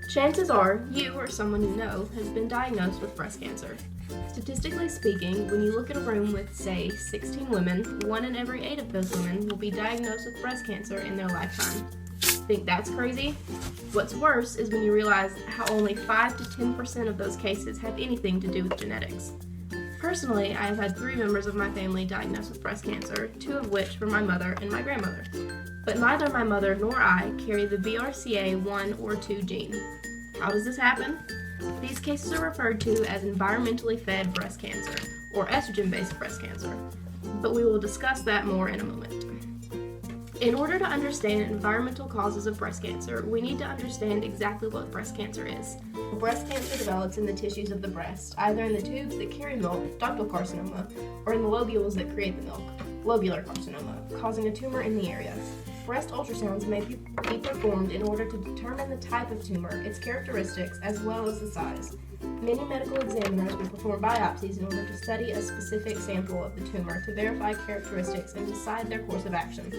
Chances are you or someone you know has been diagnosed with breast cancer. Statistically speaking, when you look at a room with, say, 16 women, 1 in every 8 of those women will be diagnosed with breast cancer in their lifetime. Think that's crazy? What's worse is when you realize how only 5 to 10% of those cases have anything to do with genetics. Personally, I have had 3 members of my family diagnosed with breast cancer, 2 of which were my mother and my grandmother. But neither my mother nor I carry the BRCA1 or 2 gene. How does this happen? These cases are referred to as environmentally fed breast cancer, or estrogen-based breast cancer, but we will discuss that more in a moment. In order to understand environmental causes of breast cancer, we need to understand exactly what breast cancer is. Breast cancer develops in the tissues of the breast, either in the tubes that carry milk, ductal carcinoma, or in the lobules that create the milk, lobular carcinoma, causing a tumor in the area. Breast ultrasounds may be performed in order to determine the type of tumor, its characteristics, as well as the size. Many medical examiners will perform biopsies in order to study a specific sample of the tumor to verify characteristics and decide their course of action.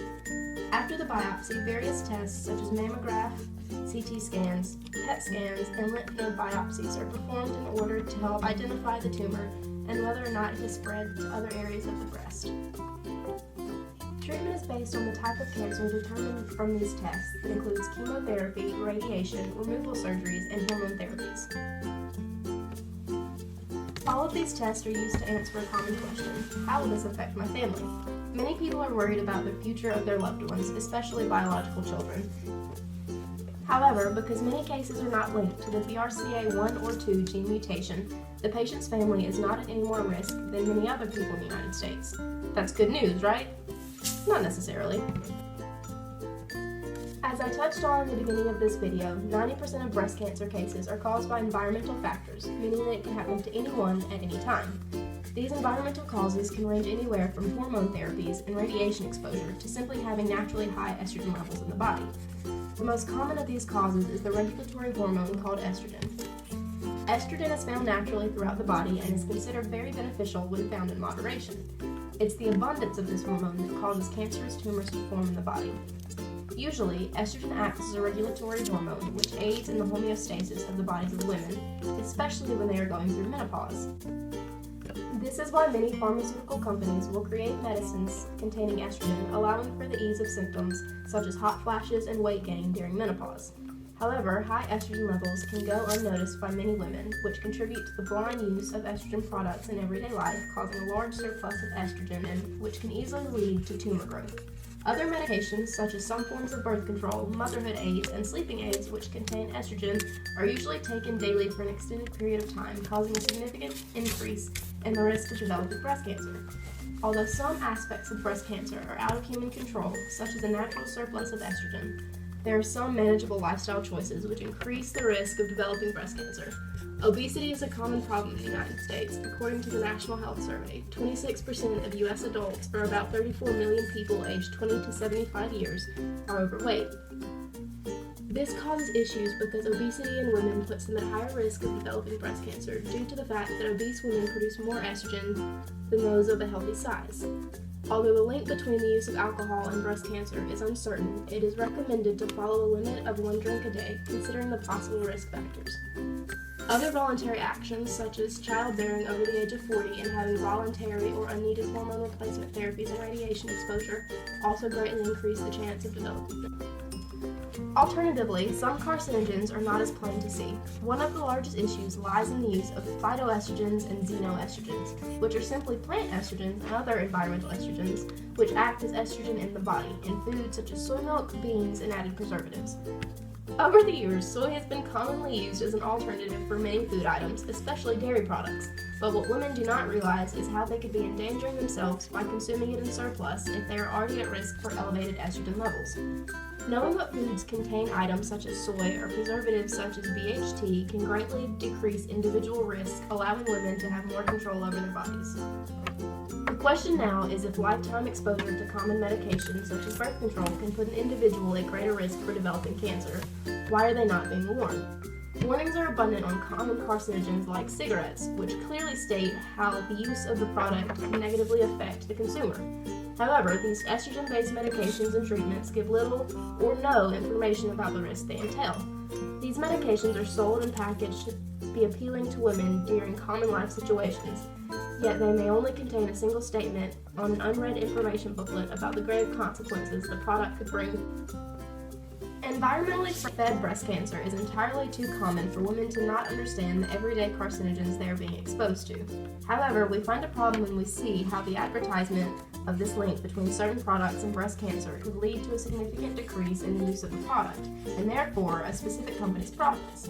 After the biopsy, various tests such as mammograph, CT scans, PET scans, and lymph node biopsies are performed in order to help identify the tumor and whether or not it has spread to other areas of the breast. Treatment is based on the type of cancer determined from these tests that includes chemotherapy, radiation, removal surgeries, and hormone therapies. All of these tests are used to answer a common question: how will this affect my family? Many people are worried about the future of their loved ones, especially biological children. However, because many cases are not linked to the BRCA1 or 2 gene mutation, the patient's family is not at any more risk than many other people in the United States. That's good news, right? Not necessarily. As I touched on in the beginning of this video, 90% of breast cancer cases are caused by environmental factors, meaning that it can happen to anyone at any time. These environmental causes can range anywhere from hormone therapies and radiation exposure to simply having naturally high estrogen levels in the body. The most common of these causes is the regulatory hormone called estrogen. Estrogen is found naturally throughout the body and is considered very beneficial when found in moderation. It's the abundance of this hormone that causes cancerous tumors to form in the body. Usually, estrogen acts as a regulatory hormone which aids in the homeostasis of the bodies of women, especially when they are going through menopause. This is why many pharmaceutical companies will create medicines containing estrogen, allowing for the ease of symptoms such as hot flashes and weight gain during menopause. However, high estrogen levels can go unnoticed by many women, which contribute to the blind use of estrogen products in everyday life, causing a large surplus of estrogen, and which can easily lead to tumor growth. Other medications, such as some forms of birth control, motherhood aids, and sleeping aids which contain estrogen, are usually taken daily for an extended period of time, causing a significant increase in the risk of developing breast cancer. Although some aspects of breast cancer are out of human control, such as a natural surplus of estrogen, there are some manageable lifestyle choices which increase the risk of developing breast cancer. Obesity is a common problem in the United States. According to the National Health Survey, 26% of U.S. adults, or about 34 million people aged 20 to 75 years, are overweight. This causes issues because obesity in women puts them at higher risk of developing breast cancer due to the fact that obese women produce more estrogen than those of a healthy size. Although the link between the use of alcohol and breast cancer is uncertain, it is recommended to follow a limit of 1 drink a day, considering the possible risk factors. Other voluntary actions, such as childbearing over the age of 40 and having voluntary or unneeded hormone replacement therapies and radiation exposure, also greatly increase the chance of developing. Alternatively, some carcinogens are not as plain to see. One of the largest issues lies in the use of phytoestrogens and xenoestrogens, which are simply plant estrogens and other environmental estrogens, which act as estrogen in the body, in foods such as soy milk, beans, and added preservatives. Over the years, soy has been commonly used as an alternative for many food items, especially dairy products, but what women do not realize is how they could be endangering themselves by consuming it in surplus if they are already at risk for elevated estrogen levels. Knowing what foods contain items such as soy or preservatives such as BHT can greatly decrease individual risk, allowing women to have more control over their bodies. The question now is if lifetime exposure to common medications such as birth control can put an individual at greater risk for developing cancer. Why are they not being warned? Warnings are abundant on common carcinogens like cigarettes, which clearly state how the use of the product can negatively affect the consumer. However, these estrogen-based medications and treatments give little or no information about the risks they entail. These medications are sold and packaged to be appealing to women during common life situations, yet they may only contain a single statement on an unread information booklet about the grave consequences the product could bring. Environmentally fed breast cancer is entirely too common for women to not understand the everyday carcinogens they are being exposed to. However, we find a problem when we see how the advertisement of this link between certain products and breast cancer could lead to a significant decrease in the use of the product, and therefore a specific company's profits.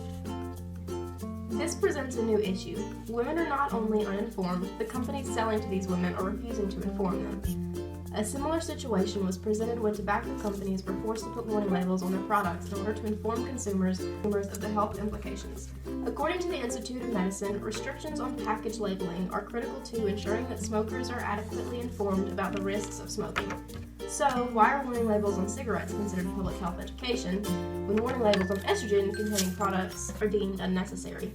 This presents a new issue. Women are not only uninformed, the companies selling to these women are refusing to inform them. A similar situation was presented when tobacco companies were forced to put warning labels on their products in order to inform consumers of the health implications. According to the Institute of Medicine, restrictions on package labeling are critical to ensuring that smokers are adequately informed about the risks of smoking. So, why are warning labels on cigarettes considered public health education, when warning labels on estrogen-containing products are deemed unnecessary?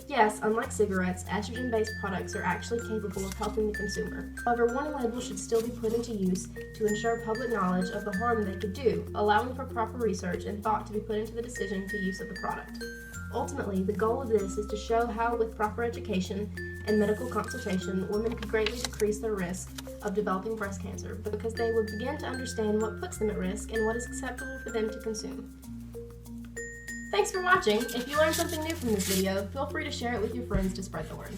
Yes, unlike cigarettes, estrogen-based products are actually capable of helping the consumer. However, warning labels should still be put into use to ensure public knowledge of the harm they could do, allowing for proper research and thought to be put into the decision to use of the product. Ultimately, the goal of this is to show how, with proper education and medical consultation, women could greatly decrease their risk of developing breast cancer because they would begin to understand what puts them at risk and what is acceptable for them to consume. Thanks for watching. If you learned something new from this video, feel free to share it with your friends to spread the word.